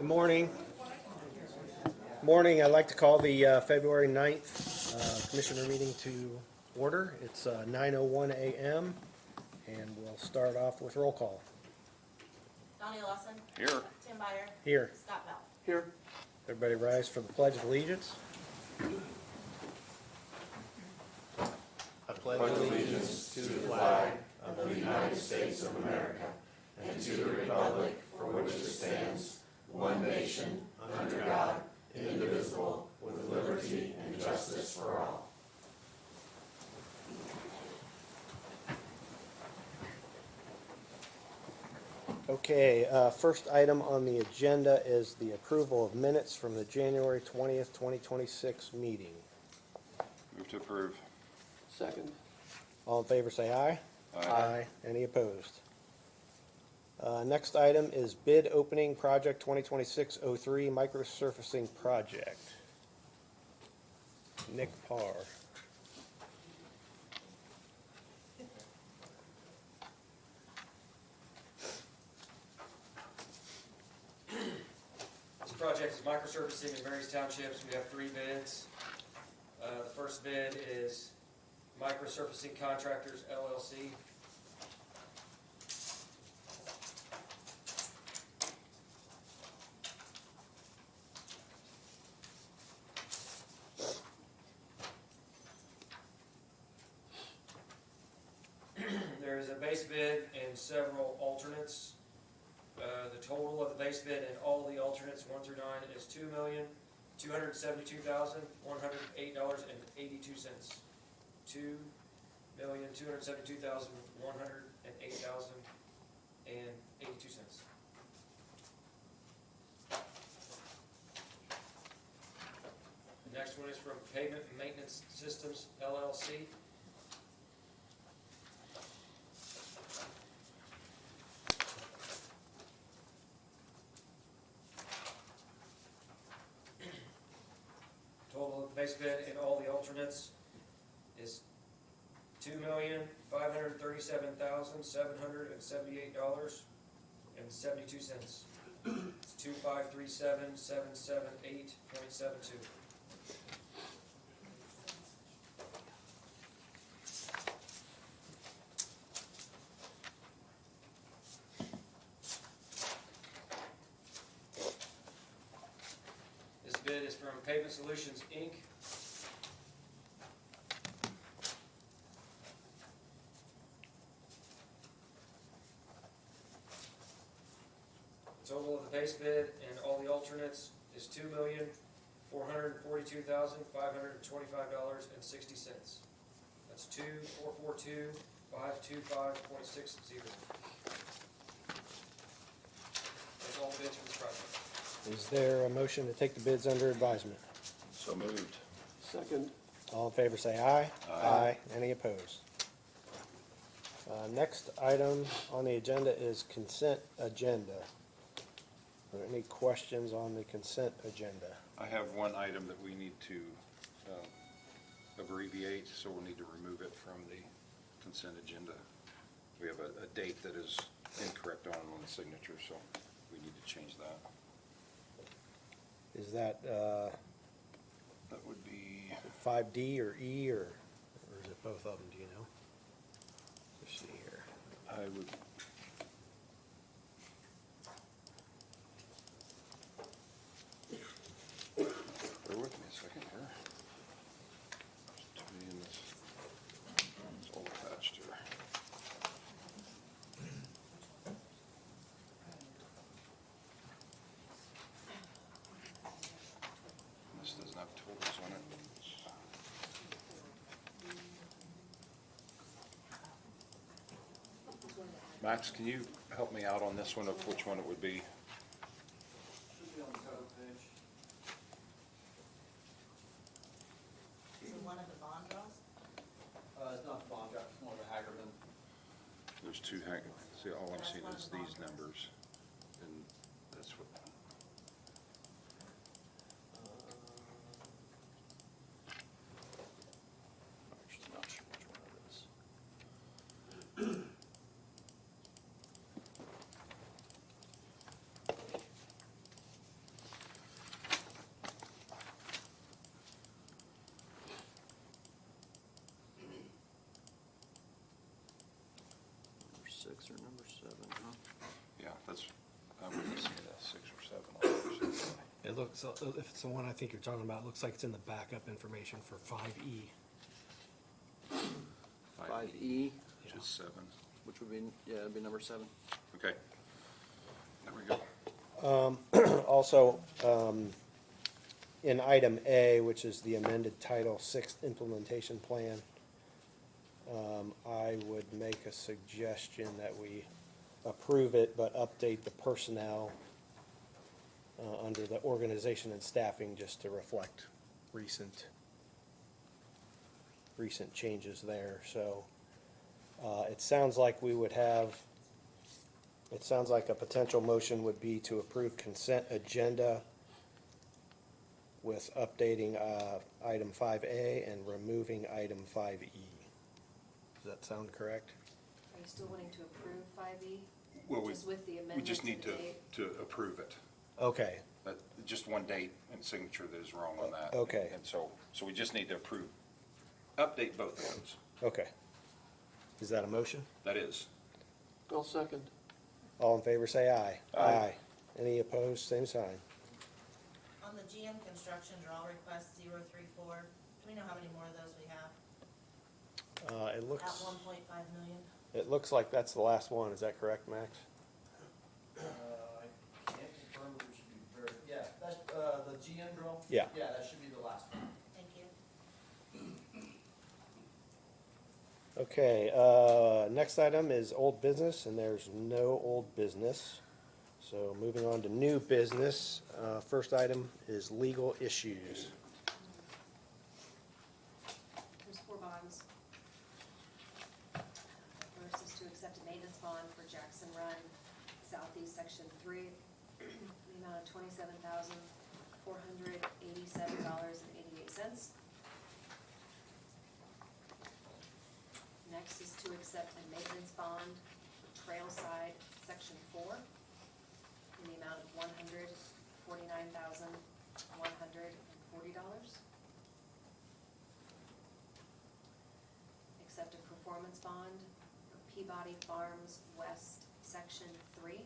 Good morning. I'd like to call the February 9th Commissioner meeting to order. It's 9:01 a.m. and we'll start off with roll call. Donnie Lawson. Here. Tim Byer. Here. Scott Bell. Here. Everybody rise for the Pledge of Allegiance. I pledge allegiance to the flag of the United States of America and to the republic for which it stands, one nation, under God, indivisible, with liberty and justice for all. Okay, first item on the agenda is the approval of minutes from the January 20th, 2026 meeting. Move to approve. Second. All in favor say aye. Aye. Any opposed? Next item is bid opening project 2026-03 microsurfacing project. Nick Parr. This project is microsurfacing in various townships. We have 3 bids. The first bid is Microsurfacing Contractors, LLC. There is a base bid and several alternates. The total of the base bid and all the alternates, 1 through 9, is $2,272,108.82. $2,272,108.82. The next one is from Pavement Maintenance Systems, LLC. Total of the base bid and all the alternates is $2,537,778.72. It's 2,537,778.72. This bid is from Pavement Solutions, Inc. Total of the base bid and all the alternates is $2,442,525.60. That's 2,442,525.60. That's all the bids for this project. Is there a motion to take the bids under advisement? So moved. Second. All in favor say aye. Aye. Any opposed? Next item on the agenda is consent agenda. Are there any questions on the consent agenda? I have one item that we need to abbreviate, so we'll need to remove it from the consent agenda. We have a date that is incorrect on the signature, so we need to change that. Is that That would be 5D or E or is it both of them, do you know? Let's see here. I would. Bear with me a second here. There's too many in this. It's all attached here. This doesn't have totals on it. Max, can you help me out on this one of which one it would be? Should be on the title page. Is it one of the bond draws? It's not the bond draft, it's more of a Hagerman. There's two, see, all I'm seeing is these numbers, and that's what, I'm actually not sure which one it is. looks, if it's the one I think you're talking about, it looks like it's in the backup information for 5E. 5E, Which is 7. which would be, yeah, it'd be number 7. Okay. There we go. Also, in item A, which is the amended Title VI implementation plan, I would make a suggestion that we approve it, but update the personnel under the organization and staffing just to reflect recent changes there. So it sounds like we would have, it sounds like a potential motion would be to approve consent agenda with updating item 5A and removing item 5E. Does that sound correct? Are you still wanting to approve 5E? Well, Just with the we amendment just to need the date? to approve it. Okay, Just one date and signature that is wrong on that. Okay. And so we just need to update both of those. okay. Is that a motion? That is. I'll second. All in favor, say aye. Aye. Any opposed, same sign. On the GM Construction draw request 034, do we know how many more of those we have? It At looks, 1.5 million? it looks like that's the last one. Is that correct, Max? I can't confirm, but it should be very, yeah, that's, the GM drill? Yeah. Yeah, that should be the last one. Thank you. Okay, next item is old business, and there's no old business. So moving on to new business, first item is legal issues. There's 4 bonds. First is to accept a maintenance bond for Jackson Run Southeast Section 3, the amount of $27,487.88. Next is to accept a maintenance bond for Trailside Section 4 in the amount of $149,140. Accept a performance bond for Peabody Farms West Section 3 in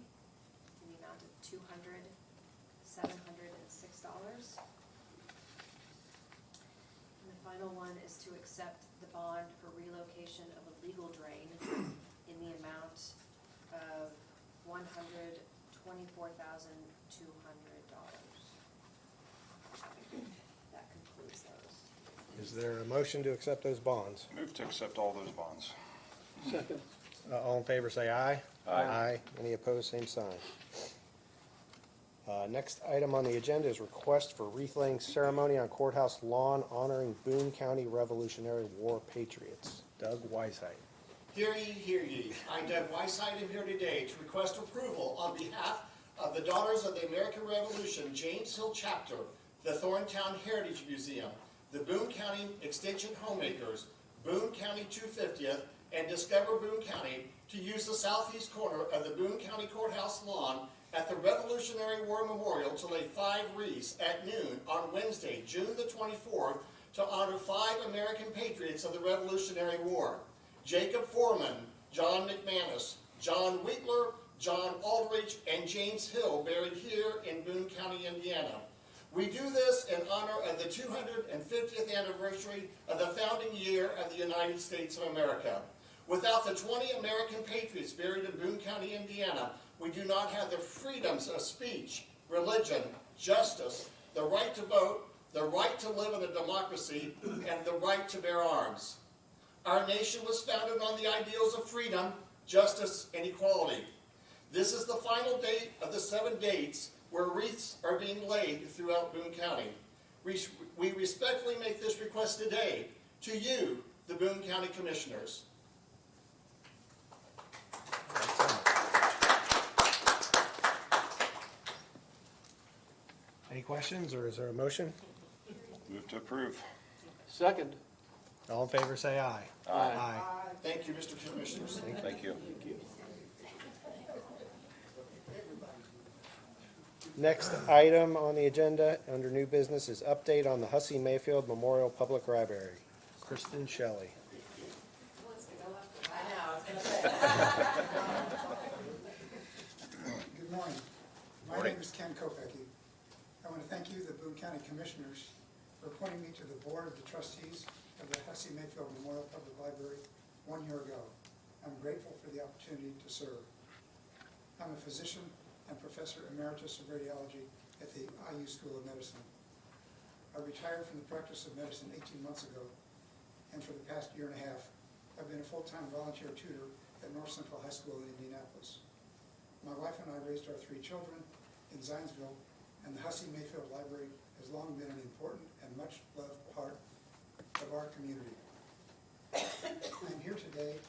the amount of $200,706. And the final one is to accept the bond for relocation of a legal drain in the amount of $124,200. That concludes those. Is there a motion to accept those bonds? Move to accept all those bonds. Second. All in favor, say aye. Aye. Any opposed, same sign. Next item on the agenda is request for wreath-laying ceremony on courthouse lawn honoring Boone County Revolutionary War patriots. Doug Weisheit. Hear ye, hear ye. I, Doug Weisheit, am here today to request approval on behalf of the Daughters of the American Revolution James Hill Chapter, the Thorntown Heritage Museum, the Boone County Extension Homemakers, Boone County 250th, and Discover Boone County to use the southeast corner of the Boone County Courthouse lawn at the Revolutionary War Memorial to lay 5 wreaths at noon on Wednesday, June the 24th, to honor 5 American patriots of the Revolutionary War: Jacob Foreman, John McManus, John Wheatler, John Aldrich, and James Hill, buried here in Boone County, Indiana. We do this in honor of the 250th anniversary of the founding year of the United States of America. Without the 20 American patriots buried in Boone County, Indiana, we do not have the freedoms of speech, religion, justice, the right to vote, the right to live in a democracy, and the right to bear arms. Our nation was founded on the ideals of freedom, justice, and equality. This is the final date of the 7 dates where wreaths are being laid throughout Boone County. We respectfully make this request today to you, the Boone County Commissioners. Any questions, or is there a motion? Move to approve. Second. All in favor, say aye. Aye. Thank you, Mr. Commissioners. Thank you. Next item on the agenda, under new business, is update on the Hussey Mayfield Memorial Public Library. Kristen Shelley. I know, I was gonna say. Good morning. My Morning. name is Ken Kopecky. I want to thank you, the Boone County Commissioners, for appointing me to the Board of the Trustees of the Hussey Mayfield Memorial Public Library 1 year ago. I'm grateful for the opportunity to serve. I'm a physician and professor emeritus of radiology at the IU School of Medicine. I retired from the practice of medicine 18 months ago, and for the past year and a half, I've been a full-time volunteer tutor at North Central High School in Indianapolis. My wife and I raised our 3 children in Zionsville, and the Hussey Mayfield Library has long been an important and much-loved part of our community. I'm here today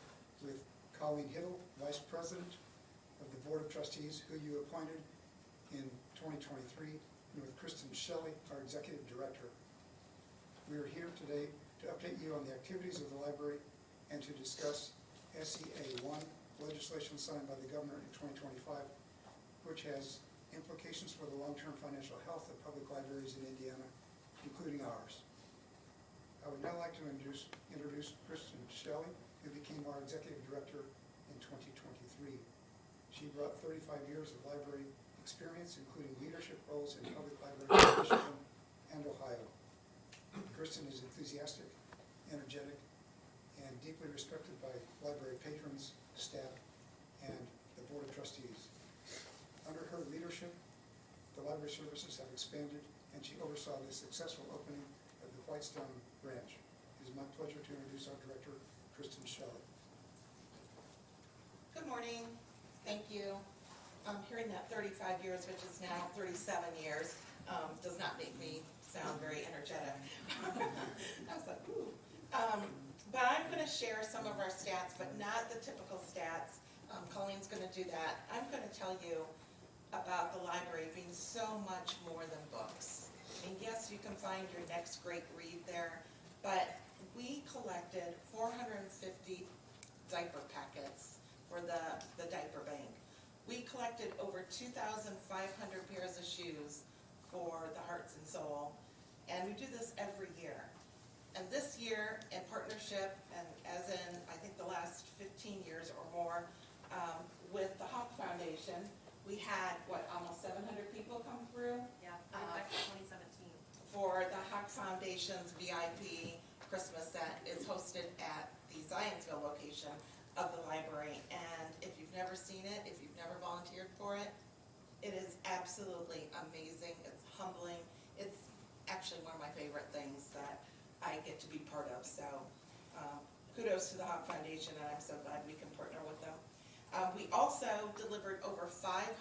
with Colleen Hiddle, Vice President of the Board of Trustees, who you appointed in 2023, and with Kristen Shelley, our Executive Director. We are here today to update you on the activities of the library and to discuss SEA 1, legislation signed by the governor in 2025, which has implications for the long-term financial health of public libraries in Indiana, including ours. I would now like to introduce Kristen Shelley, who became our Executive Director in 2023. She brought 35 years of library experience, including leadership roles in public libraries in Michigan and Ohio. Kristen is enthusiastic, energetic, and deeply respected by library patrons, staff, and the Board of Trustees. Under her leadership, the library services have expanded, and she oversaw the successful opening of the Whitestone branch. It is my pleasure to introduce our Director, Kristen Shelley. Good morning, thank you. Hearing that 35 years, which is now 37 years, does not make me sound very energetic. I was like, ooh. But I'm gonna share some of our stats, but not the typical stats. Colleen's gonna do that. I'm gonna tell you about the library being so much more than books. And yes, you can find your next great read there, but we collected 450 diaper packets for the diaper bank. We collected over 2,500 pairs of shoes for the Hearts and Soul, and we do this every year. And this year, in partnership, and as in, I think the last 15 years or more, with the Hawk Foundation, we had, almost 700 people come through? Yeah, back to 2017. For the Hawk Foundation's VIP Christmas that is hosted at the Zionsville location of the library. And if you've never seen it, if you've never volunteered for it, it is absolutely amazing. It's humbling. It's actually one of my favorite things that I get to be part of. So kudos to the Hawk Foundation, and I'm so glad we can partner with them. We also delivered over 500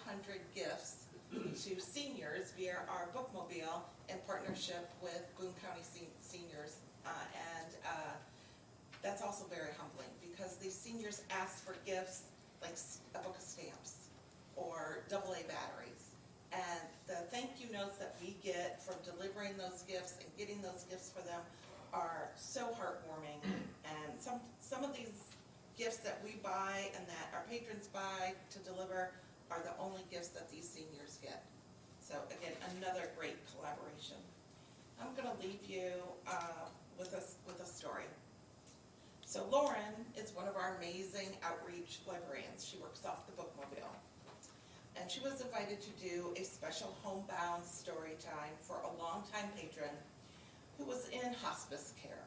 gifts to seniors via our bookmobile in partnership with Boone County Seniors. That's also very humbling because these seniors ask for gifts like a book of stamps or AA batteries. And the thank you notes that we get from delivering those gifts and getting those gifts for them are so heartwarming. And some of these gifts that we buy and that our patrons buy to deliver are the only gifts that these seniors get. So again, another great collaboration. I'm going to leave you with a story. So Lauren is one of our amazing outreach librarians. She works off the bookmobile. And she was invited to do a special homebound story time for a longtime patron who was in hospice care.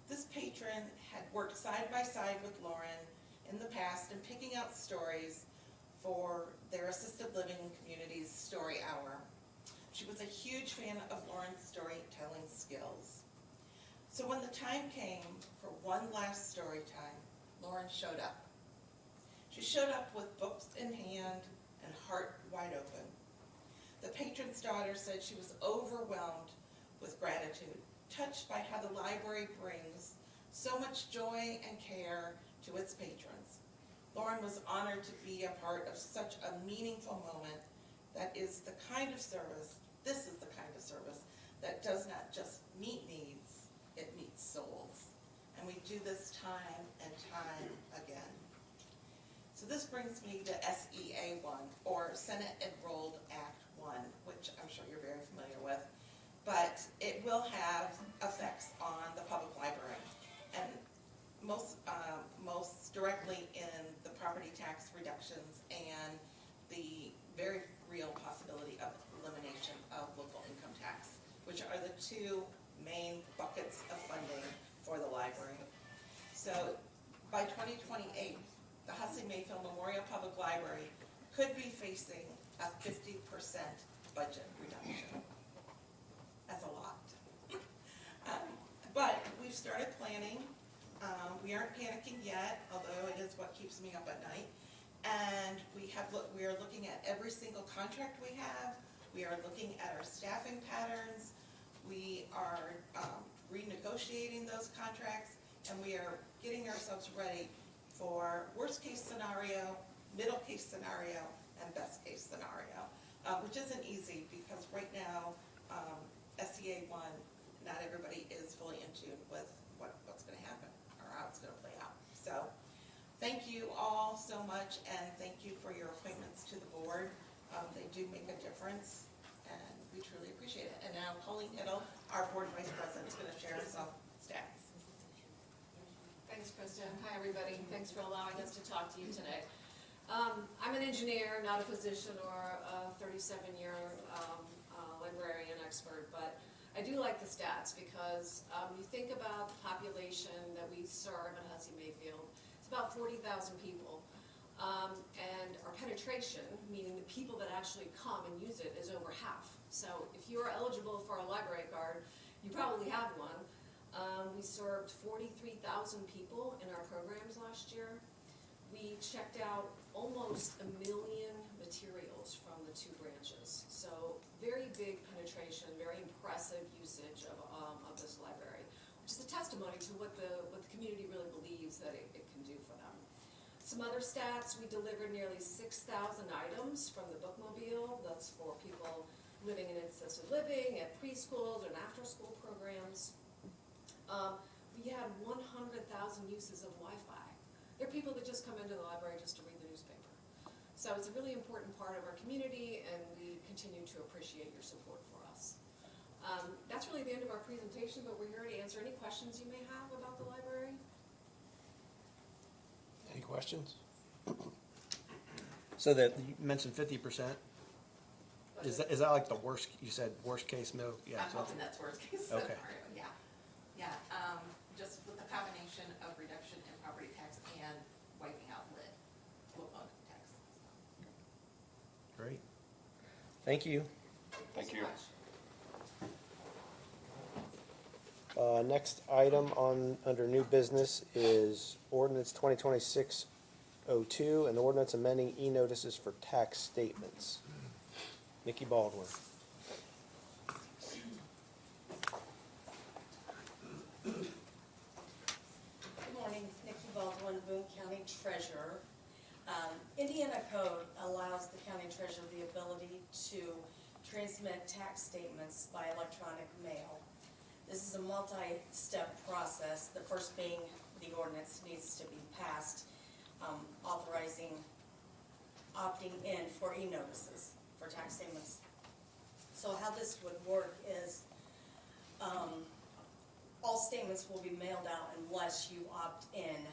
This patron had worked side by side with Lauren in the past in picking out stories for their assisted living community's story hour. She was a huge fan of Lauren's storytelling skills. So when the time came for one last story time, Lauren showed up. She showed up with books in hand and heart wide open. The patron's daughter said she was overwhelmed with gratitude, touched by how the library brings so much joy and care to its patrons. Lauren was honored to be a part of such a meaningful moment that is the kind of service, this is the kind of service that does not just meet needs, it meets souls. And we do this time and time again. So this brings me to SEA 1, or Senate Enrolled Act 1, which I'm sure you're very familiar with. But it will have effects on the public library, and most directly in the property tax reductions and the very real possibility of elimination of local a 50% budget reduction. That's a lot. But we've started planning. We aren't panicking yet, although it is what keeps me up at night. And we are looking at every single contract we have. We are looking at our staffing patterns. We are renegotiating those contracts, and we are getting ourselves ready for worst case scenario, middle case scenario, and best case scenario, which isn't easy because right now, SEA 1, not everybody is fully in tune with what's going to happen or how it's going to play out. So thank you all so much, and thank you for your appointments to the board. They do make a difference, and we truly appreciate it. And now Colleen Hiddle, our board vice president, is going to share some stats. Thanks, Krista. Hi, everybody. Thanks for allowing us to talk to you today. I'm an engineer, not a physician or a 37-year librarian expert, but I do like the stats because you think about the population that we serve in Hussey Mayfield. It's about 40,000 people. And our penetration, meaning the people that actually come and use it, is over half. So if you are eligible for a library card, you probably have one. We served 43,000 people in our programs last year. We checked out almost 1 million materials from the 2 branches. So very big penetration, very impressive usage of this library, which is a testimony to what the community really believes that it can do for them. Some other stats, we delivered nearly 6,000 items from the bookmobile. That's for people living in assisted living, at preschools and after-school programs. We had 100,000 uses of Wi-Fi. There are people that just come into the library just to read the newspaper. So it's a really important part of our community, and we continue to appreciate your support for us. That's really the end of our presentation, but we're here to answer any questions you may have about the library. Any questions? So that, you mentioned 50%. Is that like the worst, you said worst case, no? Yeah. I'm so hoping that's worst case Okay. scenario, yeah. Yeah, just with the combination of reduction in property tax and wiping out local tax. Great. Thank you. Thank you. Next item under new business is ordinance 2026-02, an ordinance amending e-notices for tax statements. Nikki Baldwin. Good morning, Nikki Baldwin, Boone County Treasurer. Indiana Code allows the county treasurer the ability to transmit tax statements by electronic mail. This is a multi-step process, the first being the ordinance needs to be passed, authorizing opting in for e-notices for tax statements. So how this would work is all statements will be mailed out unless you opt in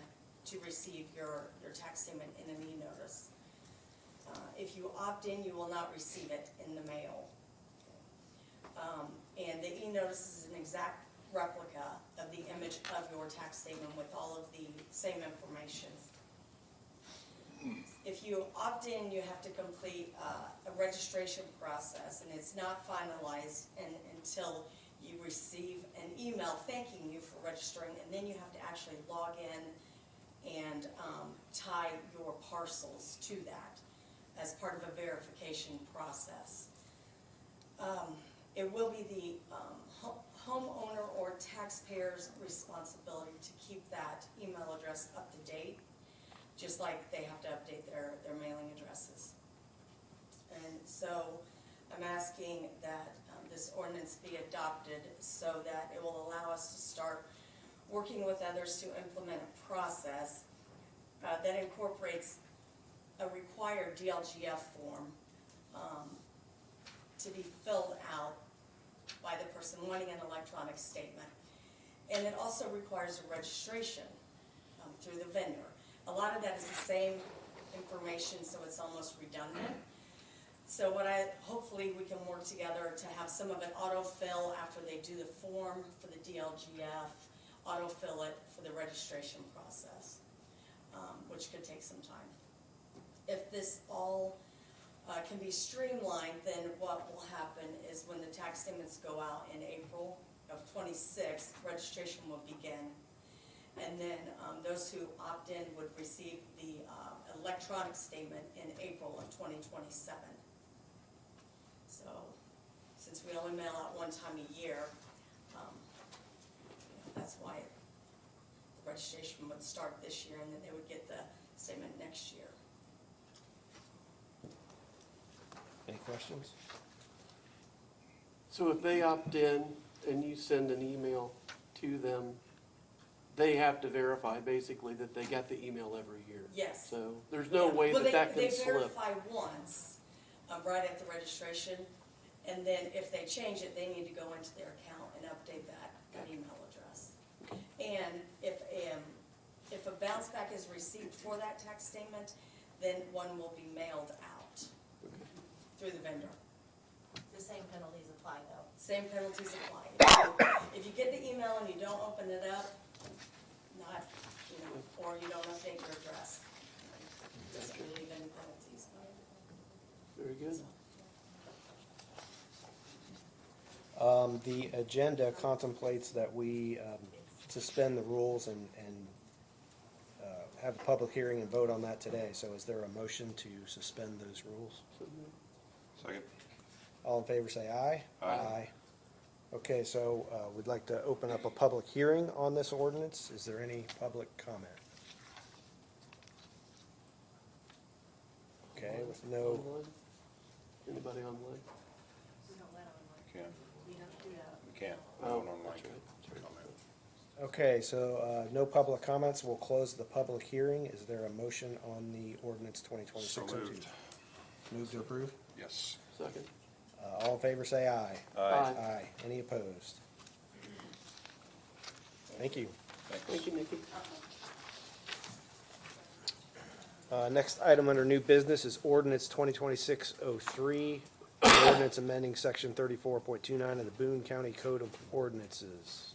to receive your tax statement in an e-notice. If you opt in, you will not receive it in the mail. And the e-notice is an exact replica of the image of your tax statement with all of the same information. If you opt in, you have to complete a registration process, and it's not finalized until you receive an email thanking you for registering, and then you have to actually log in and tie your parcels to that as part of a verification process. It will be the homeowner or taxpayer's responsibility to keep that email address up to date, just like they have to update their mailing addresses. And so I'm asking that this ordinance be adopted so that it will allow us to start working with others to implement a process that incorporates a required DLGF form to be filled out by the person wanting an electronic statement. And it also requires a registration through the vendor. A lot of that is the same information, so it's almost redundant. So hopefully we can work together to have some of it autofill after they do the form for the DLGF, autofill it for the registration process, which could take some time. If this all can be streamlined, then what will happen is when the tax statements go out in April of '26, registration will begin. And then those who opt in would receive the electronic statement in April of 2027. So, since we only mail out one time a year, that's why the registration would start this year, and then they would get the statement next year. Any questions? So if they opt in and you send an email to them, they have to verify basically that they got the email every year. Yes. So there's no way Well, that they can slip. verify once, right at the registration, and then if they change it, they need to go into their account and update that email address. And if a bounce back is received for that tax statement, then one will be mailed out through the vendor. The same penalties apply though. Same penalties apply. If you get the email and you don't open it up, not, or you don't update your address, it doesn't relieve any penalties. Very good. The agenda contemplates that we suspend the rules and have a public hearing and vote on that today. So is there a motion to suspend those rules? Second. All in favor say aye. Aye. Okay, so we'd like to open up a public hearing on this ordinance. Is there any public comment? Okay, with no, Online? Anybody online? We don't let online. Can, We don't do that. we can. Oh, No one online that's can right. comment. okay, so no public comments. We'll close the public hearing. Is there a motion on the ordinance 2026-02? So moved. Move to approve? Yes. Second. All in favor say aye. Aye. Aye. Any opposed? Thank you. Thank you, Nikki. Next item under new business is ordinance 2026-03, ordinance amending section 34.29 of the Boone County Code of Ordinances.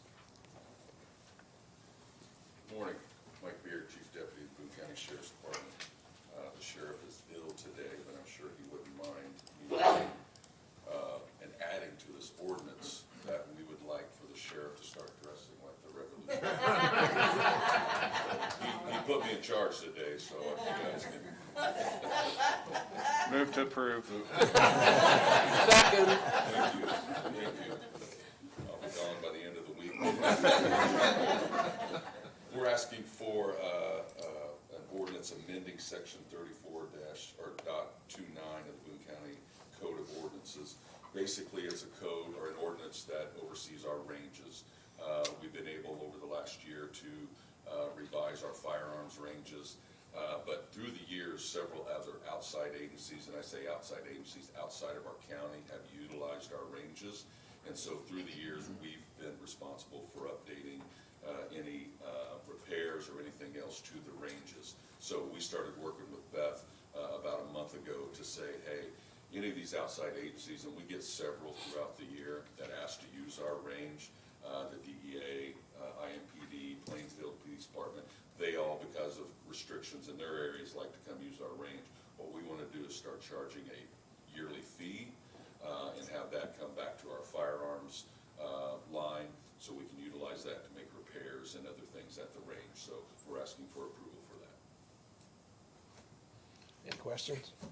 Morning, Mike Beard, Chief Deputy, Boone County Sheriff's Department. The sheriff is ill today, but I'm sure he wouldn't mind me adding and adding to this ordinance that we would like for the sheriff to start dressing like the Revolution. He put me in charge today, so if you guys can. Move to approve. Second. Thank you, thank you. I'll be gone by the end of the week. We're asking for an ordinance amending section 34 .29 of the Boone County Code of Ordinances. Basically, it's a code or an ordinance that oversees our ranges. We've been able over the last year to revise our firearms ranges. But through the years, several other outside agencies, and I say outside agencies outside of our county, have utilized our ranges. And so through the years, we've been responsible for updating any repairs or anything else to the ranges. So we started working with Beth about a month ago to say, hey, any of these outside agencies, and we get several throughout the year that ask to use our range, the DEA, IMPD, Plainsville Police Department, they all, because of restrictions in their areas, like to come use our range. What we want to do is start charging a yearly fee and have that come back to our firearms line so we can utilize that to make repairs and other things at the range. So we're asking for approval for that. Any questions? Do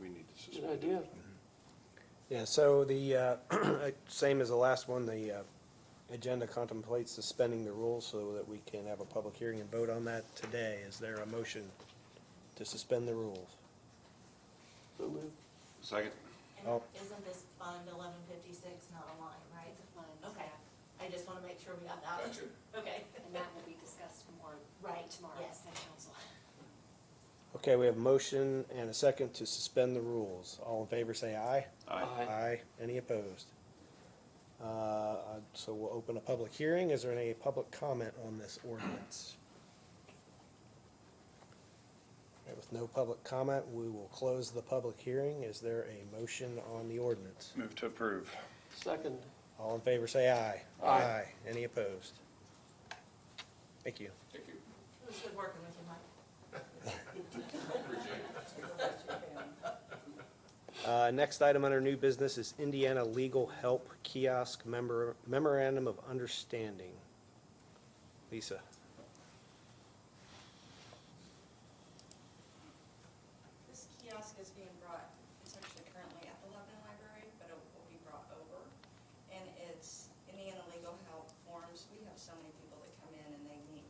we need to Good suspend? idea. Yeah, so the, same as the last one, the agenda contemplates suspending the rules so that we can have a public hearing and vote on that today. Is there a motion to suspend the rules? So moved. Second. Oh. And isn't this Fund 1156 not a line, right? It's a fund. Okay, I just wanna make sure we got that. Gotcha. Okay. And that will be discussed more Right, tomorrow yes. at council. Okay, we have a motion and a second to suspend the rules. All in favor say aye. Aye. Any opposed? So we'll open a public hearing. Is there any public comment on this ordinance? Okay, with no public comment, we will close the public hearing. Is there a motion on the ordinance? Move to approve. Second. All in favor say aye. Aye. Any opposed? Thank you. Thank you. It was good working with you, Mike. Appreciate it. Next item under new business is Indiana Legal Help Kiosk Memorandum of Understanding. Lisa. This kiosk is being brought, it's actually currently at the Lebanon Library, but it will be brought over. And it's Indiana Legal Help forms. We have so many people that come in and they need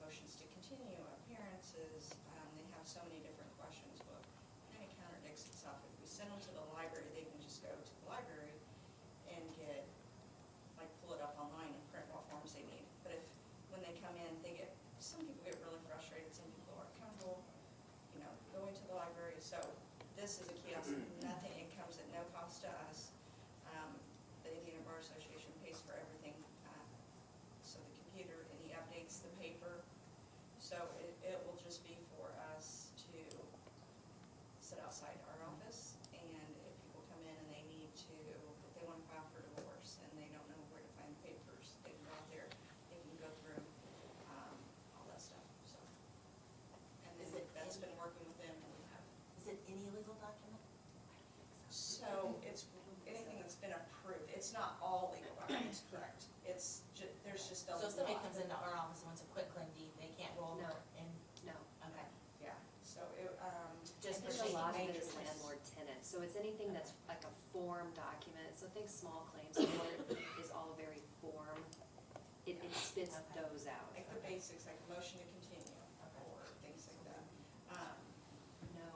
motions to continue, appearances. They have so many different questions. Well, it kind of contradicts itself. If we send them to the library, they can just go to the library and get, like, pull it up online and print what forms they need. But if, when they come in, some people get really frustrated, some people are comfortable, going to the library. So this is a kiosk, nothing, it comes at no cost to us. The Indiana Bar Association pays for everything, so the computer, and he updates the paper. So it will just be for us to sit outside our office, and if people come in and they need to, if they want to file for divorce and they don't know where to find papers, they can go out there, they can go through, all that stuff, so. And that's been working with them, and we have. Is it any legal document? So it's anything that's been approved. It's not all legal documents, correct? It's there's just a lot. So if somebody comes into our office and wants a quitclaim deed, they can't roll No. over and, No. okay. Yeah, so Just I for think a lot of it major is ones. landlord-tenant, so it's anything that's like a form document, so think small claims court is all very form. It spits Okay. those out. like the basics, like motion to continue, or things like that. No,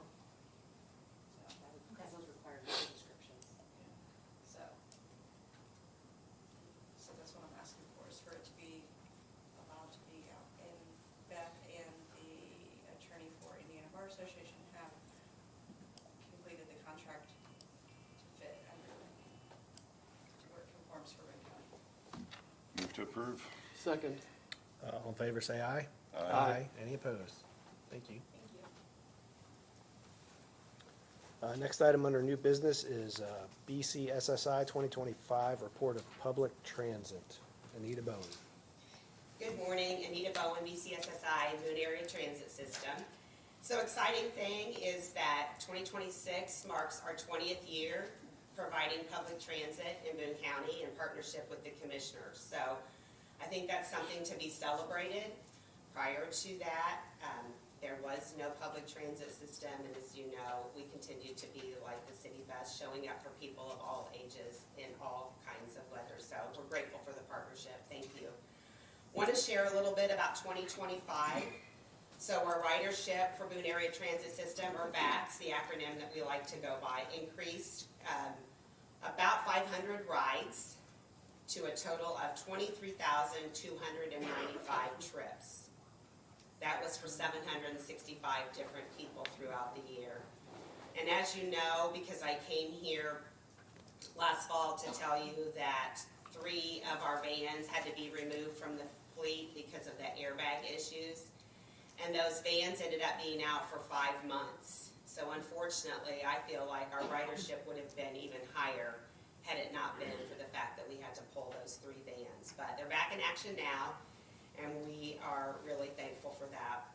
So, because those require legal descriptions. so that's what I'm asking for, is for it to be allowed to be out. And Beth and the attorney for Indiana Bar Association have completed the contract to fit under, to where it conforms for Boone County. Move to approve. Second. All in favor, say aye. Aye. Any opposed? Thank you. Thank you. Next item under new business is BCSSI 2025 Report of Public Transit. Anita Bowen. Good morning, Anita Bowen, BCSSI, Boone Area Transit System. So exciting thing is that 2026 marks our 20th year providing public transit in Boone County in partnership with the commissioners. So I think that's something to be celebrated. Prior to that, there was no public transit system, and as you know, we continue to be like the city bus, showing up for people of all ages in all kinds of weather. So we're grateful for the partnership. Thank you. Want to share a little bit about 2025. So our ridership for Boone Area Transit System, or BATS, the acronym that we like to go by, increased about 500 rides to a total of 23,295 trips. That was for 765 different people throughout the year. And as you know, because I came here last fall to tell you that 3 of our vans had to be removed from the fleet because of the airbag issues. And those vans ended up being out for 5 months. So unfortunately, I feel like our ridership would have been even higher had it not been for the fact that we had to pull those 3 vans. But they're back in action now, and we are really thankful for that.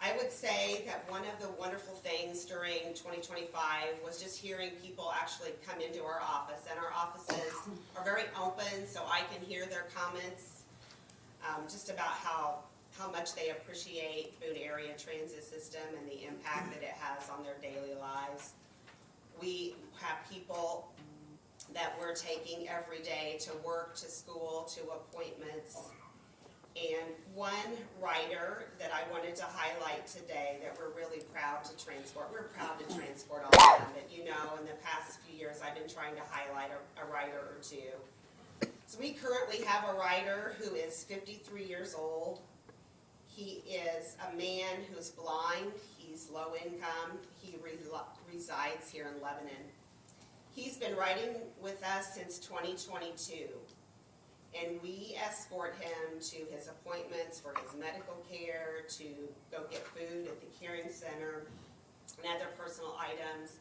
I would say that one of the wonderful things during 2025 was just hearing people actually come into our office, and our offices are very open, so I can hear their comments just about how much they appreciate Boone Area Transit System and the impact that it has on their daily lives. We have people that we're taking every day to work, to school, to appointments. And one rider that I wanted to highlight today that we're really proud to transport, we're proud to transport all of them, but you know, in the past few years, I've been trying to highlight a rider or two. So we currently have a rider who is 53 years old. He is a man who's blind, he's low income, he resides here in Lebanon. He's been riding with us since 2022. And we escort him to his appointments for his medical care, to go get food at the Caring Center, and other personal items,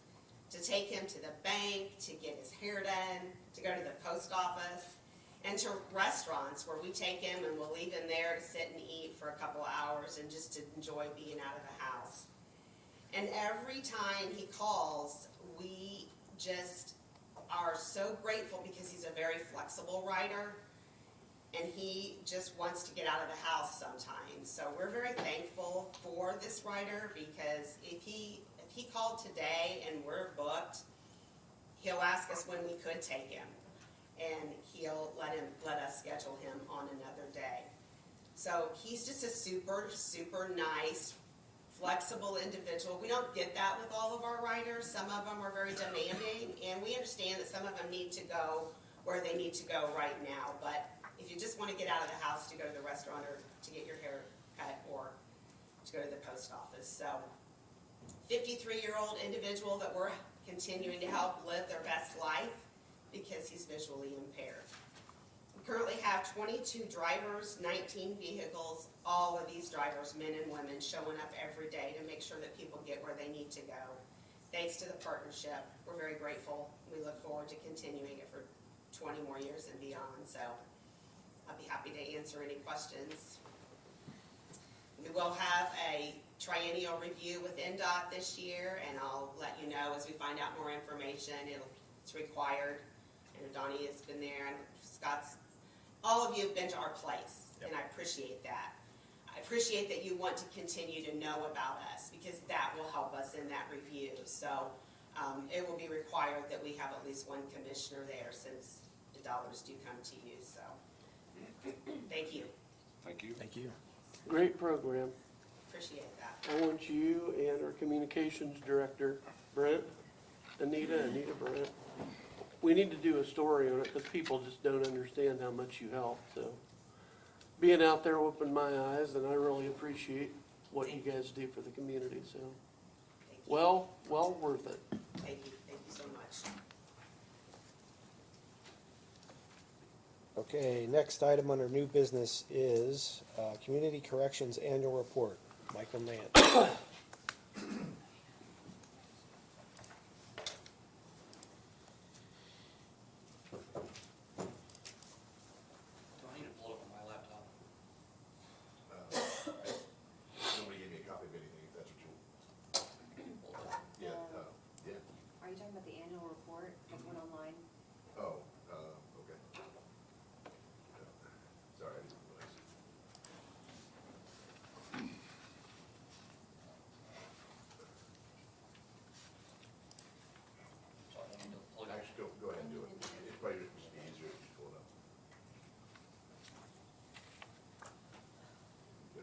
to take him to the bank, to get his hair done, to go to the post office, and to restaurants where we take him and we'll leave him there to sit and eat for a couple of hours and just to enjoy being out of the house. And every time he calls, we just are so grateful because he's a very flexible rider. And he just wants to get out of the house sometimes. So we're very thankful for this rider because if he called today and we're booked, he'll ask us when we could take him. And he'll let us schedule him on another day. So he's just a super, super nice, flexible individual. We don't get that with all of our riders. Some of them are very demanding, and we understand that some of them need to go where they need to go right now. But if you just want to get out of the house to go to the restaurant or to get your hair cut or to go to the post office. So 53-year-old individual that we're continuing to help live their best life because he's visually impaired. We currently have 22 drivers, 19 vehicles, all of these drivers, men and women, showing up every day to make sure that people get where they need to go. Thanks to the partnership, we're very grateful. We look forward to continuing it for 20 more years and beyond. So I'll be happy to answer any questions. We will have a triennial review with NDOT this year, and I'll let you know as we find out more information. It's required. And Donnie has been there, and Scott's, all of you have been to our place, and I appreciate that. I appreciate that you want to continue to know about us, because that will help us in that review. So it will be required that we have at least one commissioner there, since the dollars do come to you. So thank you. Thank you. Thank you. Great program. Appreciate that. I want you and our communications director, Brent, Anita, Brent. We need to do a story on it because people just don't understand how much you help, so. Being out there opened my eyes, and I really appreciate what you guys do for the community, so. Thank you. Well worth it. Thank you so much. Okay, next item under new business is Community Corrections Annual Report. Michael Nance. Do I need to pull it up on my laptop? Nobody gave me a copy of anything, if that's what you, Pull it up. yeah, yeah, Are you talking about the annual report that went online? oh, okay. Sorry, I didn't realize. Sorry, I need to plug it. Actually, go ahead and do it. It's probably just be easier if you pull it up. Yeah.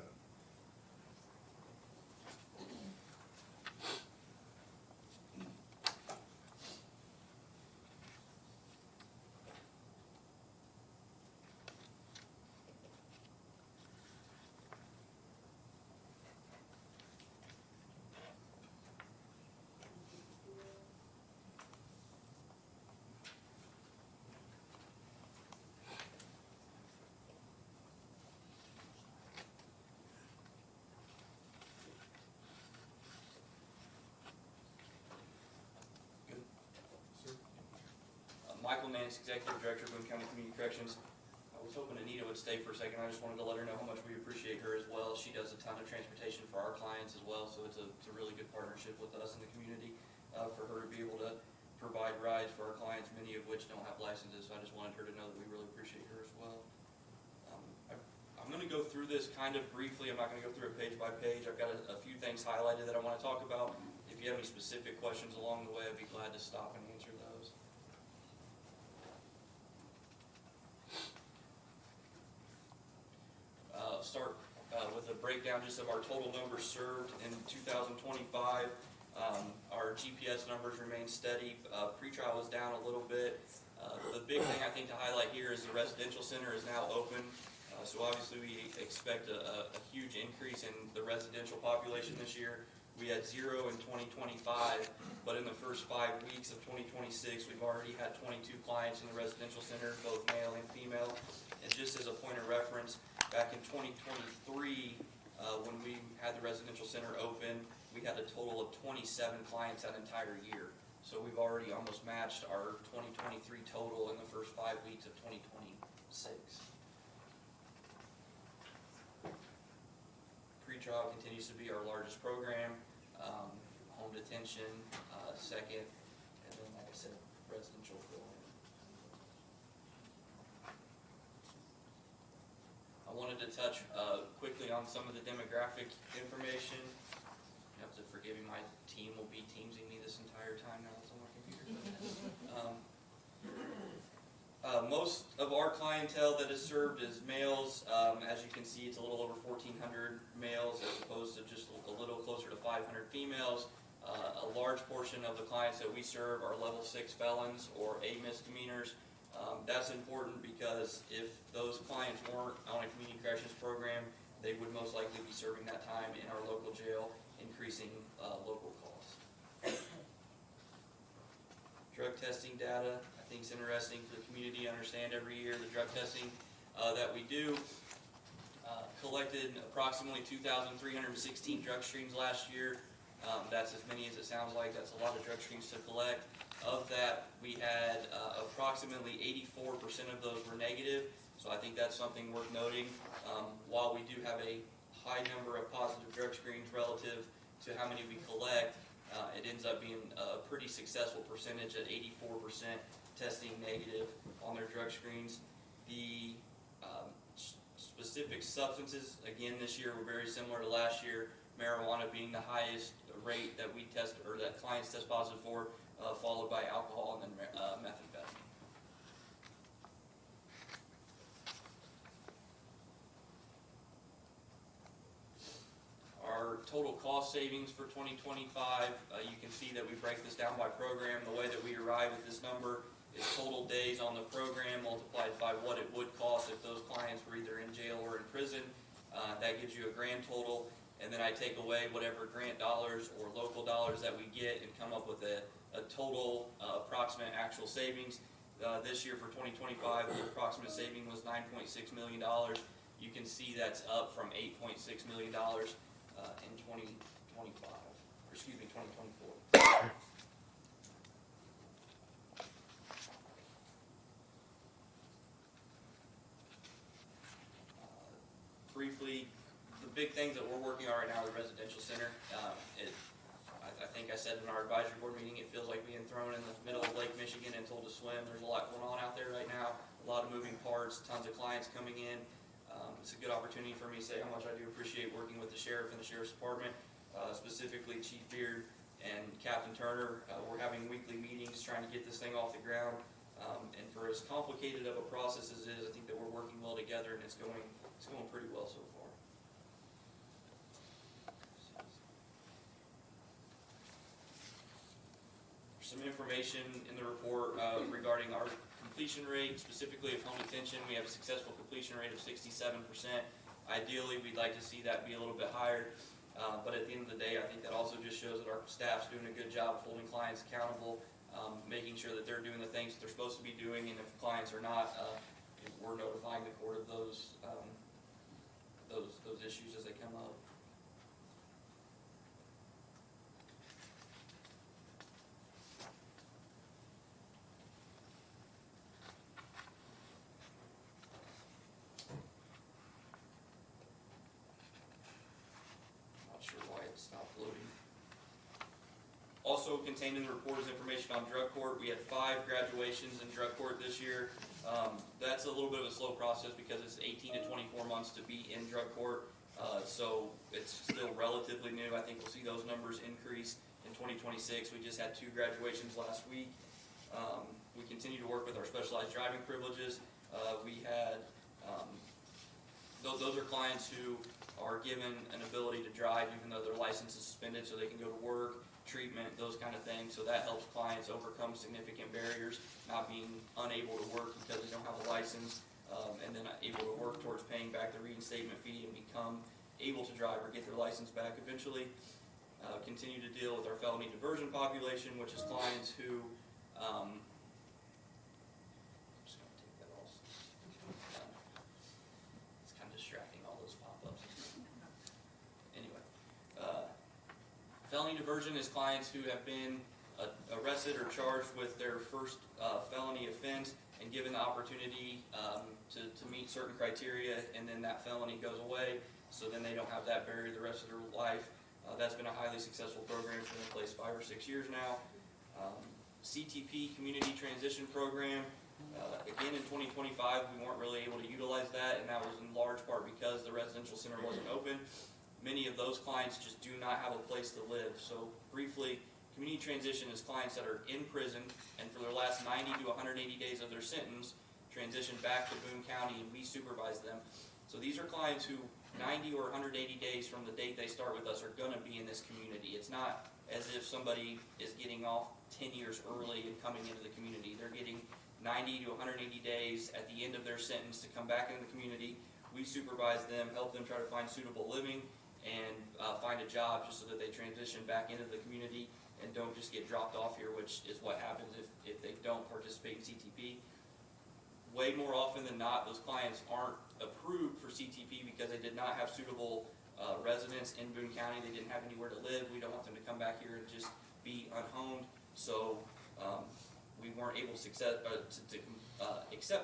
Michael Nance, Executive Director of Boone County Community Corrections. I was hoping Anita would stay for a second. I just wanted to let her know how much we appreciate her as well. She does a ton of transportation for our clients as well, so it's a really good partnership with us in the community for her to be able to provide rides for our clients, many of which don't have licenses. So I just wanted her to know that we really appreciate her as well. I'm going to go through this kind of briefly. I'm not going to go through it page by page. I've got a few things highlighted that I want to talk about. If you have any specific questions along the way, I'd be glad to stop and answer those. Start with a breakdown just of our total numbers served in 2025. Our GPS numbers remain steady. Pretrial was down a little bit. The big thing I think to highlight here is the residential center is now open. So obviously we expect a huge increase in the residential population this year. We had 0 in 2025, but in the first 5 weeks of 2026, we've already had 22 clients in the residential center, both male and female. And just as a point of reference, back in 2023, when we had the residential center open, we had a total of 27 clients that entire year. So we've already almost matched our 2023 total in the first 5 weeks of 2026. Pretrial continues to be our largest program. detention, second, and then, like I said, residential fill-in. I wanted to touch quickly on some of the demographic information. You have to forgive me, my team will be teamsing me this entire time now that's on my computer. Most of our clientele that is served is males. As you can see, it's a little over 1,400 males as opposed to just a little closer to 500 females. A large portion of the clients that we serve are level 6 felons or A misdemeanors. That's important because if those clients weren't on a community corrections program, they would most likely be serving that time in our local jail, increasing local costs. Drug testing data, I think is interesting for the community to understand every year. The drug testing that we do collected approximately 2,316 drug screens last year. That's as many as it sounds like. That's a lot of drug screens to collect. Of that, we had approximately 84% of those were negative, so I think that's something worth noting. While we do have a high number of positive drug screens relative to how many we collect, it ends up being a pretty successful percentage at 84% testing negative on their drug screens. The specific substances, again, this year were very similar to last year, marijuana being the highest rate that we test, or that clients test positive for, followed by alcohol and then methamphetamine. Our total cost savings for 2025, you can see that we break this down by program. The way that we arrive at this number is total days on the program multiplied by what it would cost if those clients were either in jail or in prison. That gives you a grand total, and then I take away whatever grant dollars or local dollars that we get and come up with a total approximate actual savings. This year for 2025, the approximate saving was $9.6 million. You can see that's up from $8.6 million in 2024. Briefly, the big things that we're working on right now, the residential center, I think I said in our advisory board meeting, it feels like being thrown in the middle of Lake Michigan and told to swim. There's a lot going on out there right now, a lot of moving parts, tons of clients coming in. It's a good opportunity for me to say how much I do appreciate working with the sheriff and the sheriff's department, specifically Chief Beard and Captain Turner. We're having weekly meetings trying to get this thing off the ground. And for as complicated of a process as it is, I think that we're working well together, and it's going pretty well so far. Some information in the report regarding our completion rate, specifically of home detention. We have a successful completion rate of 67%. Ideally, we'd like to see that be a little bit higher, but at the end of the day, I think that also just shows that our staff's doing a good job holding clients accountable, making sure that they're doing the things that they're supposed to be doing, and if clients are not, we're notifying the court of those issues as they come up. Not sure why it stopped loading. Also contained in the report is information on drug court. We had 5 graduations in drug court this year. That's a little bit of a slow process because it's 18 to 24 months to be in drug court. So it's still relatively new. I think we'll see those numbers increase in 2026. We just had 2 graduations last week. We continue to work with our specialized driving privileges. We had, those are clients who are given an ability to drive even though their license is suspended, so they can go to work, treatment, those kind of things. So that helps clients overcome significant barriers, not being unable to work because they don't have a license, and then able to work towards paying back the reinstatement fee and become able to drive or get their license back eventually. Continue to deal with our felony diversion population, which is clients who, I'm just going to take that off. It's kind of distracting, all those pop-ups. Anyway, felony diversion is clients who have been arrested or charged with their first felony offense and given the opportunity to meet certain criteria, and then that felony goes away, so then they don't have that barrier the rest of their life. That's been a highly successful program. It's been in place 5 or 6 years now. CTP, Community Transition Program. Again, in 2025, we weren't really able to utilize that, and that was in large part because the residential center wasn't open. Many of those clients just do not have a place to live. So briefly, community transition is clients that are in prison and for their last 90 to 180 days of their sentence, transition back to Boone County, and we supervise them. So these are clients who 90 or 180 days from the date they start with us are going to be in this community. It's not as if somebody is getting off 10 years early and coming into the community. They're getting 90 to 180 days at the end of their sentence to come back into the community. We supervise them, help them try to find suitable living, and find a job just so that they transition back into the community and don't just get dropped off here, which is what happens if they don't participate in CTP. Way more often than not, those clients aren't approved for CTP because they did not have suitable residence in Boone County. They didn't have anywhere to live. We don't want them to come back here and just be unhomed. So we weren't able to accept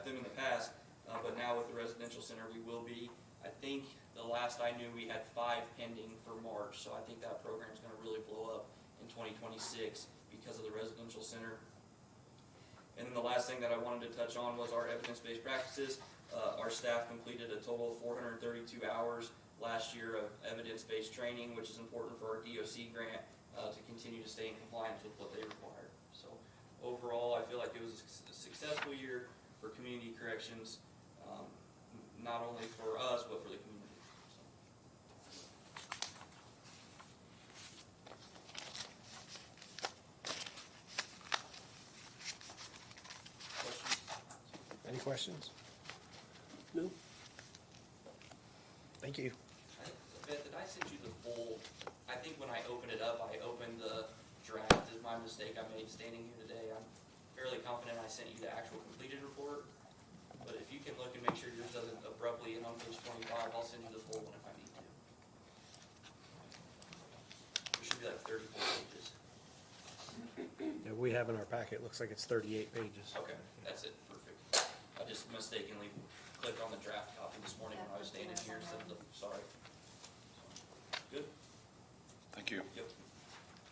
them in the past, but now with the residential center, we will be. I think the last I knew, we had 5 pending for March, so I think that program's going to really blow up in 2026 because of the residential center. And then the last thing that I wanted to touch on was our evidence-based practices. Our staff completed a total of 432 hours last year of evidence-based training, which is important for our DOC grant to continue to stay in compliance with what they require. So overall, I feel like it was a successful year for community corrections, not only for us, but for the community. Any questions? No? Thank you. Beth, did I send you the full, I think when I opened it up, I opened the draft, is my mistake I made standing here today. I'm fairly confident I sent you the actual completed report, but if you can look and make sure yours doesn't abruptly end on page 25, I'll send you the full one if I need to. There should be like 34 pages. Yeah, we have in our packet, looks like it's 38 pages. Okay, that's it, perfect. I just mistakenly clicked on the draft copy this morning when I was standing here instead of the, sorry. Good? Thank you. Yep.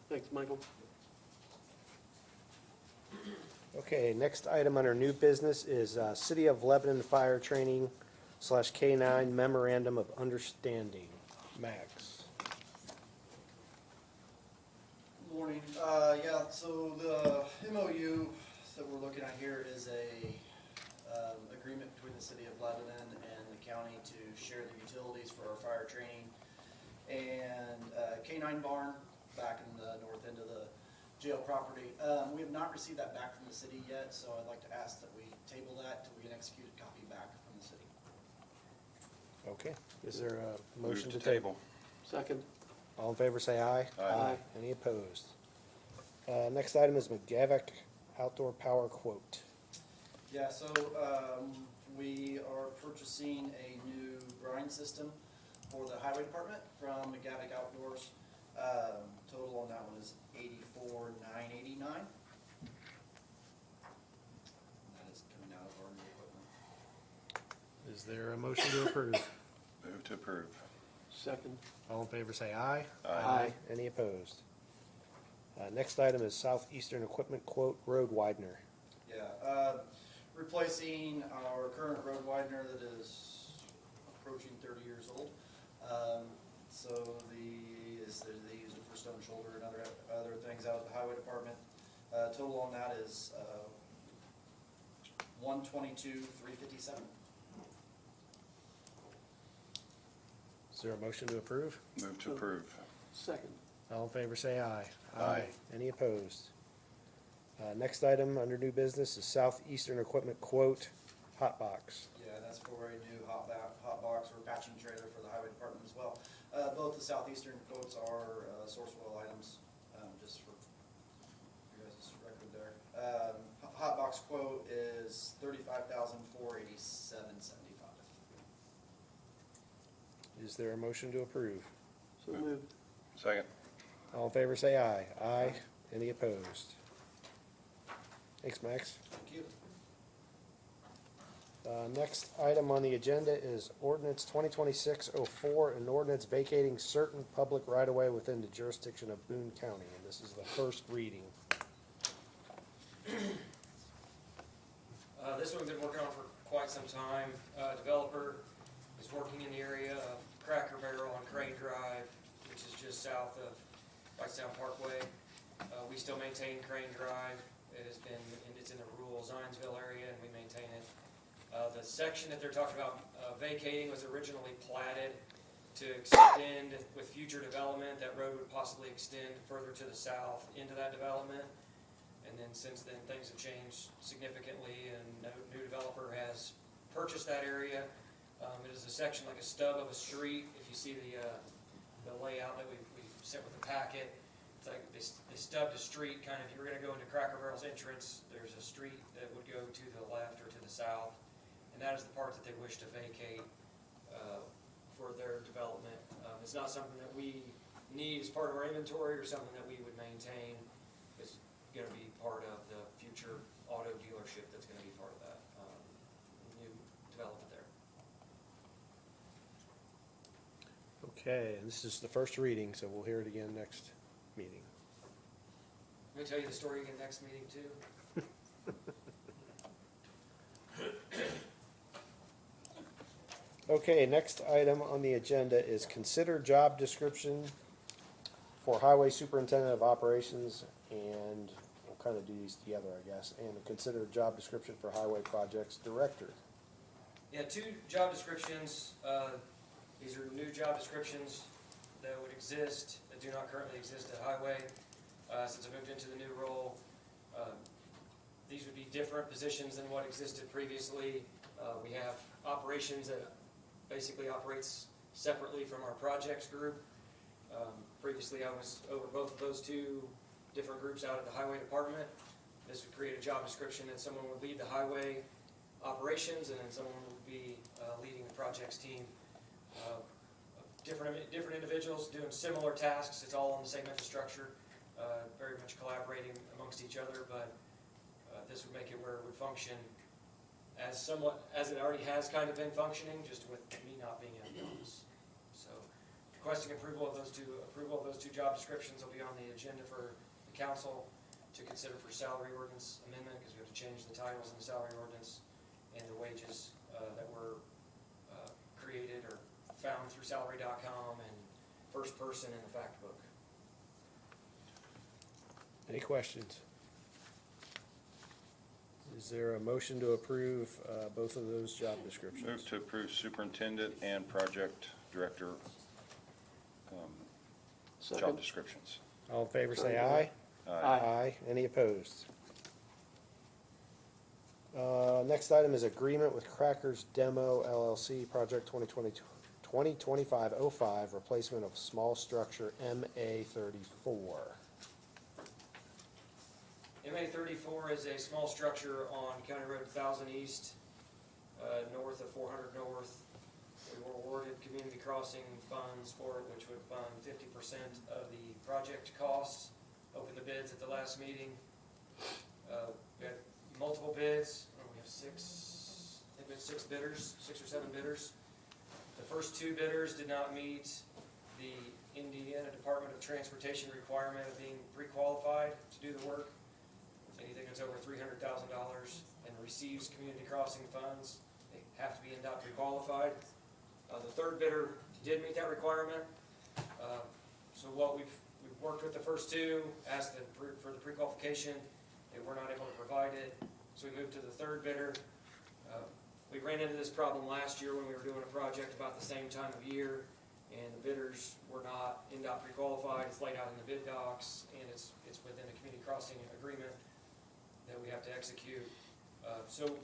Thanks, Michael. Okay, next item under new business is City of Lebanon Fire Training / K9 Memorandum of Understanding. Max. Morning. Yeah, so the MOU that we're looking at here is a agreement between the City of Lebanon and the county to share the utilities for our fire training and K9 barn back in the north end of the jail property. We have not received that back from the city yet, so I'd like to ask that we table that till we can execute a copy back from the city. Okay, is there a Move motion to table? Second. All in favor, say aye. Aye. Any opposed? Next item is McGavick Outdoor Power Quote. Yeah, so we are purchasing a new grind system for the highway department from McGavick Outdoors. Total on that one is $84,989. That is coming out of our new equipment. Is there a motion to approve? Move to approve. Second. All in favor, say aye. Aye. Any opposed? Next item is Southeastern Equipment Quote Road Widener. Yeah, replacing our current road widener that is approaching 30 years old. So they use it for stone shoulder and other things out at the highway department. Total on that is $122,357. Is there a motion to approve? Move to approve. Second. All in favor, say aye. Aye. Any opposed? Next item under new business is Southeastern Equipment Quote Hot Box. Yeah, that's for a new hot box or patching trailer for the highway department as well. Both the Southeastern quotes are Sourcewell items, just for you guys' record there. Hot box quote is $35,487.75. Is there a motion to approve? So moved. Second. All in favor, say aye. Aye. Any opposed? Thanks, Max. Thank you. Next item on the agenda is ordinance 2026-04, an ordinance vacating certain public right-of-way within the jurisdiction of Boone County, and this is the first reading. This one we've been working on for quite some time. Developer is working in the area of Cracker Barrel on Crane Drive, which is just south of Whitestown Parkway. We still maintain Crane Drive. It's in the rural Zionsville area, and we maintain it. The section that they're talking about vacating was originally platted to extend with future development. That road would possibly extend further to the south into that development. And then since then, things have changed significantly, and no new developer has purchased that area. It is a section like a stub of a street. If you see the layout that we sent with the packet, it's like they stubbed a street, kind of, if you were gonna go into Cracker Barrel's entrance, there's a street that would go to the left or to the south. And that is the part that they wish to vacate for their development. It's not something that we need as part of our inventory or something that we would maintain. It's gonna be part of the future auto dealership that's gonna be part of that new development there. Okay, and this is the first reading, so we'll hear it again next meeting. Let me tell you the story again next meeting too. Okay, next item on the agenda is consider job description for Highway Superintendent of Operations, and we'll kind of do these together, I guess, and consider job description for Highway Projects Director. Yeah, two job descriptions. These are new job descriptions that would exist, that do not currently exist at Highway. Since I moved into the new role, these would be different positions than what existed previously. We have operations that basically operates separately from our projects group. Previously, I was over both of those two different groups out at the Highway Department. This would create a job description that someone would lead the highway operations, and then someone would be leading the projects team. Different individuals doing similar tasks. It's all on the same infrastructure, very much collaborating amongst each other, but this would make it where it would function as it already has kind of been functioning, just with me not being in the office. So requesting approval of those two job descriptions will be on the agenda for the council to consider for salary ordinance amendment, because we have to change the titles in the salary ordinance and the wages that were created or found through salary.com and first person in the fact book. Any questions? Is there a motion to approve both of those job descriptions? Move to approve superintendent and project director job descriptions. All in favor, say aye. Aye. Any opposed? Next item is agreement with Crackers Demo LLC, Project 2025-05, replacement of small structure MA34. MA34 is a small structure on County Road 1000 East, north of 400 North. We were awarded community crossing funds for it, which would fund 50% of the project costs. Opened the bids at the last meeting. We had multiple bids. We have six bidders, 6 or 7 bidders. The first 2 bidders did not meet the Indiana Department of Transportation requirement of being pre-qualified to do the work. Anything that's over $300,000 and receives community crossing funds, they have to be NDOT pre-qualified. The third bidder did meet that requirement. So what we've worked with the first 2, asked them for the pre-qualification. They were not able to provide it, so we moved to the third bidder. We ran into this problem last year when we were doing a project about the same time of year, and the bidders were not NDOT pre-qualified. It's laid out in the bid docs, and it's within a community crossing agreement that we have to execute. So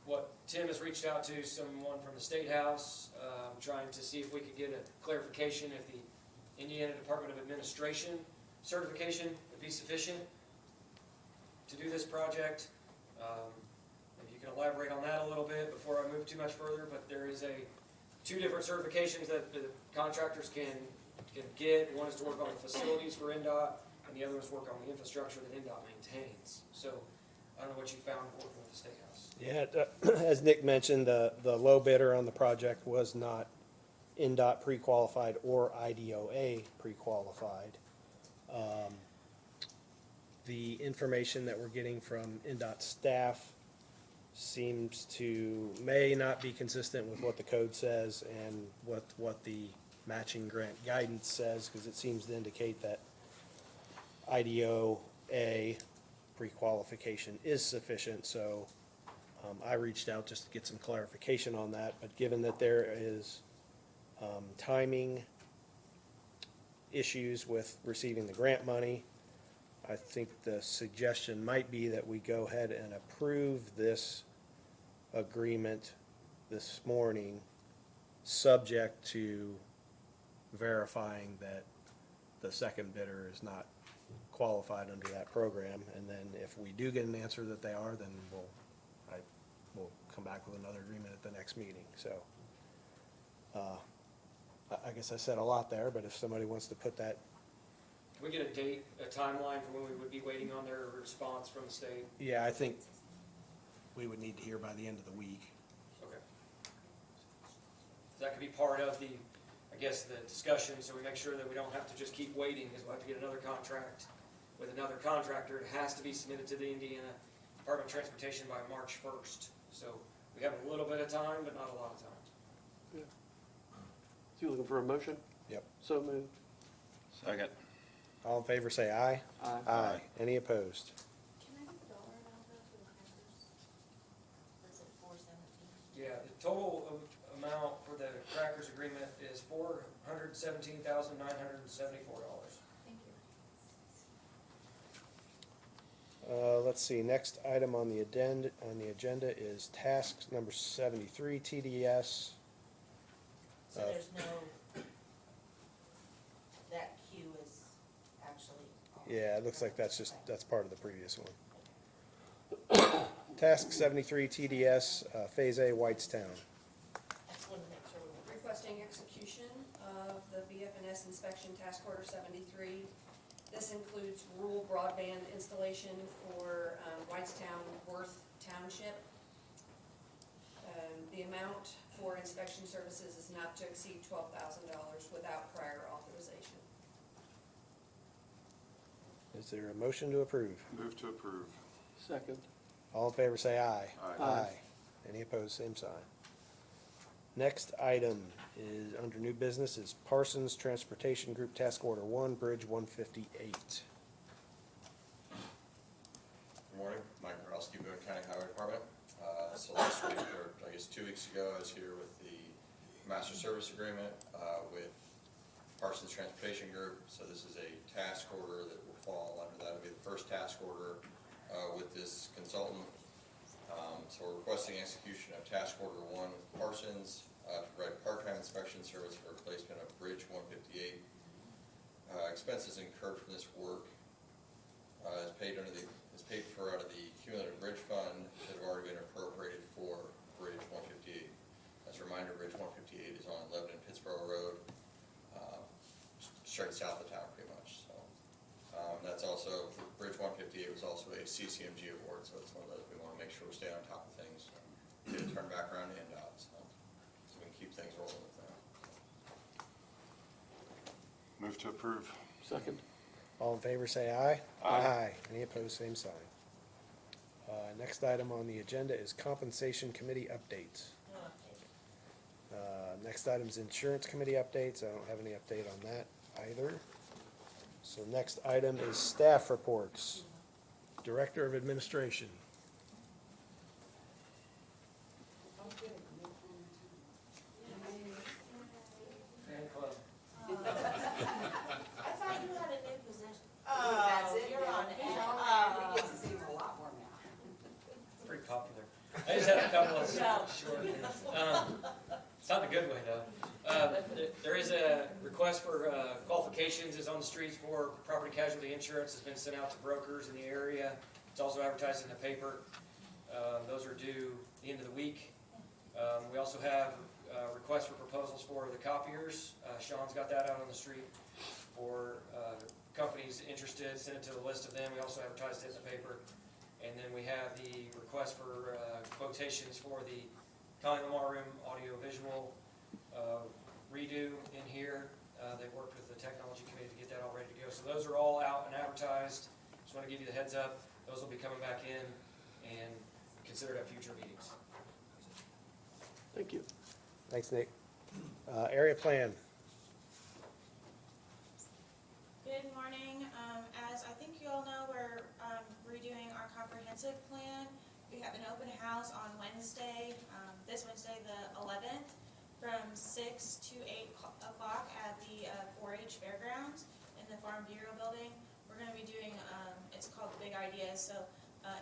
what Tim has reached out to someone from the State House, trying to see if we could get a clarification if the Indiana Department of Administration certification would be sufficient to do this project. If you can elaborate on that a little bit before I move too much further, but there is 2 different certifications that the contractors can get. One is to work on the facilities for NDOT, and the other is work on the infrastructure that NDOT maintains. So I don't know what you found working with the State House. Yeah, as Nick mentioned, the low bidder on the project was not NDOT pre-qualified or IDOA pre-qualified. The information that we're getting from NDOT staff seems to, may not be consistent with what the code says and what the matching grant guidance says, because it seems to indicate that IDOA pre-qualification is sufficient, so I reached out just to get some clarification on that, but given that there is timing issues with receiving the grant money, I think the suggestion might be that we go ahead and approve this agreement this morning, subject to verifying that the second bidder is not qualified under that program. And then if we do get an answer that they are, then we'll come back with another agreement at the next meeting. So I guess I said a lot there, but if somebody wants to put that. Can we get a date, a timeline for when we would be waiting on their response from the state? Yeah, I think we would need to hear by the end of the week. Okay. That could be part of the, I guess, the discussion, so we make sure that we don't have to just keep waiting, because we'll have to get another contract with another contractor. It has to be submitted to the Indiana Department of Transportation by March 1st. So we have a little bit of time, but not a lot of time. Yeah. So you looking for a motion? Yep. So moved. Second. All in favor, say aye. Aye. Aye. Any opposed? Can I get the dollar amount though for the crackers? Was it 417? Yeah, the total amount for the Crackers agreement is $417,974. Thank you. Let's see, next item on the agenda is task number 73, TDS. So there's no, that queue is actually. Yeah, it looks like that's part of the previous one. Task 73, TDS, Phase A, Whitestown. I just wanted to make sure we were. Requesting execution of the BFNS inspection task order 73. This includes rural broadband installation for Whitestown Worth Township. The amount for inspection services is not to exceed $12,000 without prior authorization. Is there a motion to approve? Move to approve. Second. All in favor, say aye. Aye. Any opposed, same sign. Next item is, under new business, is Parsons Transportation Group Task Order 1, Bridge 158. Good morning, Mike Borowski, Boone County Highway Department. So last week, or I guess 2 weeks ago, I was here with the master service agreement with Parsons Transportation Group. So this is a task order that will fall under that. It'll be the first task order with this consultant. So we're requesting execution of task order 1 with Parsons to provide part-time inspection service for replacement of Bridge 158. Expenses incurred from this work is paid for out of the cumulative bridge fund that have already been appropriated for Bridge 158. As a reminder, Bridge 158 is on Lebanon Pittsboro Road, straight south of town pretty much. So that's also, Bridge 158 was also a CCMG award, so it's one of those we want to make sure we stay on top of things, get it turned back around to NDOT, so we can keep things rolling with that. Move to approve. Second. All in favor, say aye. Aye. Any opposed, same sign. Next item on the agenda is Compensation Committee updates. Next item is Insurance Committee updates. I don't have any update on that either. So next item is staff reports. Director of Administration. Fan club. I thought you had a new position. That's it, You're on He's it. on it. He gets to see a lot more now. It's pretty popular. I just had a couple of short things. It's not in a good way, though. There is a request for qualifications is on the streets for property casualty insurance. It's been sent out to brokers in the area. It's also advertised in the paper. Those are due the end of the week. We also have requests for proposals for the copiers. Sean's got that out on the street for companies interested. Send it to the list of them. We also advertised it in the paper. And then we have the request for quotations for the Conley Lamar Room audio-visual redo in here. They worked with the technology committee to get that all ready to go. So those are all out and advertised. Just want to give you the heads up. Those will be coming back in and considered at future meetings. Thank you. Thanks, Nick. Area plan. Good morning. As I think you all know, we're redoing our comprehensive plan. We have an open house on Wednesday, this Wednesday, the 11th, from 6 to 8 o'clock at the 4-H Fairgrounds in the Farm Bureau Building. We're going to be doing, it's called Big Ideas. So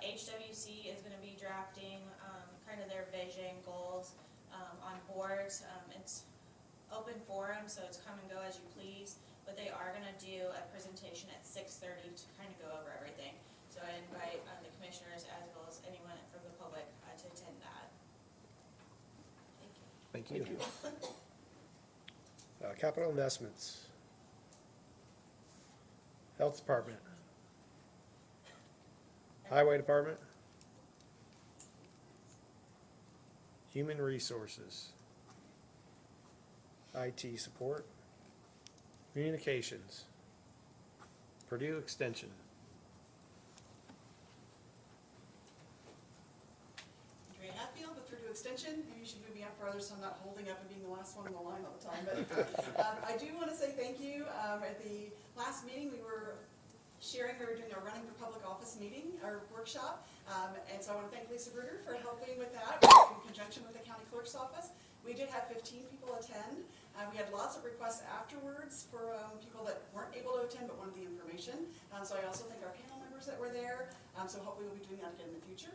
HWC is going to be drafting kind of their vision, goals on boards. It's open forum, so it's come and go as you please. But they are going to do a presentation at 6:30 to kind of go over everything. So I invite the commissioners as well as anyone from the public to attend that. Thank you. Thank you. Capital investments. Health Department. Highway Department. Human Resources. IT support. Communications. Purdue Extension. Andrea Hatfield with Purdue Extension. Maybe you should move me up further so I'm not holding up and being the last one in the line all the time. But I do want to say thank you. At the last meeting, we were doing a Running for Public Office meeting, or workshop. And so I want to thank Lisa Bruder for helping with that in conjunction with the county clerk's office. We did have 15 people attend. We had lots of requests afterwards for people that weren't able to attend but wanted the information. So I also thank our panel members that were there. So hopefully we'll be doing that again in the future.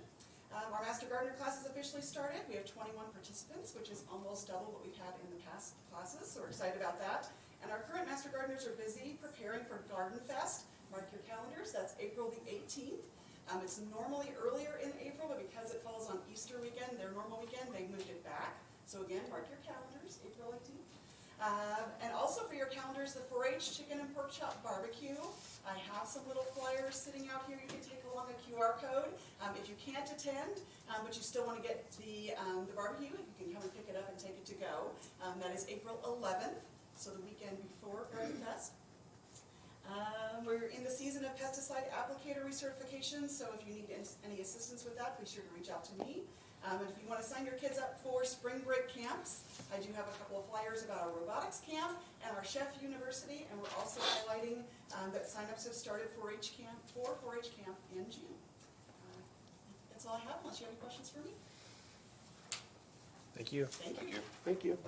Our Master Gardener class has officially started. We have 21 participants, which is almost double what we've had in the past classes. So we're excited about that. And our current Master Gardeners are busy preparing for Garden Fest. Mark your calendars. That's April the 18th. It's normally earlier in April, but because it falls on Easter weekend, their normal weekend, they moved it back. So again, mark your calendars, April 18th. And also for your calendars, the 4-H Chicken and Pork Chop Barbecue. I have some little flyers sitting out here. You can take along a QR code. If you can't attend, but you still want to get the barbecue, you can come and pick it up and take it to go. That is April 11th, so the weekend before Garden Fest. We're in the season of pesticide applicator recertification, so if you need any assistance with that, be sure to reach out to me. And if you want to sign your kids up for spring break camps, I do have a couple of flyers about our robotics camp and our chef university, and we're also highlighting that signups have started for 4-H camp in June. That's all I have, unless you have any questions for me. Thank you. Thank you. Thank you.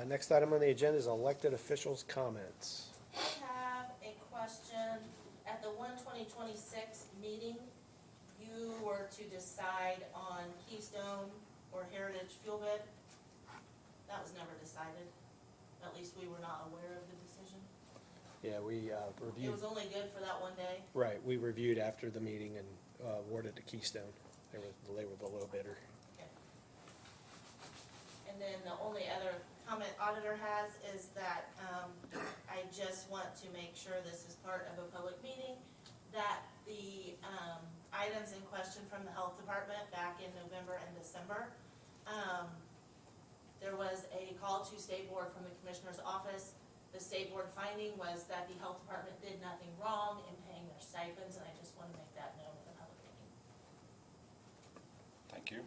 Next item on the agenda is elected officials' comments. I have a question. At the 1/20/26 meeting, you were to decide on Keystone or Heritage Fuel Bid. That was never decided. At least we were not aware of the decision. Yeah, we It reviewed, was only good for that one day. right, we reviewed after the meeting and awarded to Keystone. They were the low bidder. And then the only other comment auditor has is that I just want to make sure this is part of a public meeting, that the items in question from the health department back in November and December, there was a call to state board from the commissioner's office. The state board finding was that the health department did nothing wrong in paying their stipends, and I just want to make that known in the public meeting. Thank you.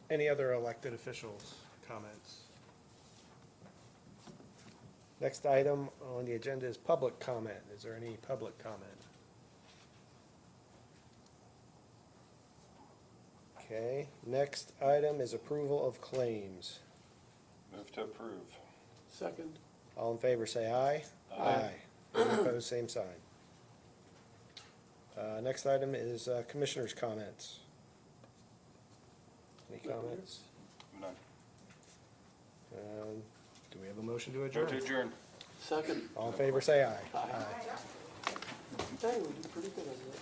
Any other elected officials' comments? Next item on the agenda is public comment. Is there any public comment? Okay, next item is approval of claims. Move to approve. Second. All in favor, say aye. Aye. Any opposed, same sign. Next item is commissioners' comments. Any comments? None. Do we have a motion to adjourn? Move to adjourn. Second. All in favor, say aye. Aye. Hey, we did pretty good on that.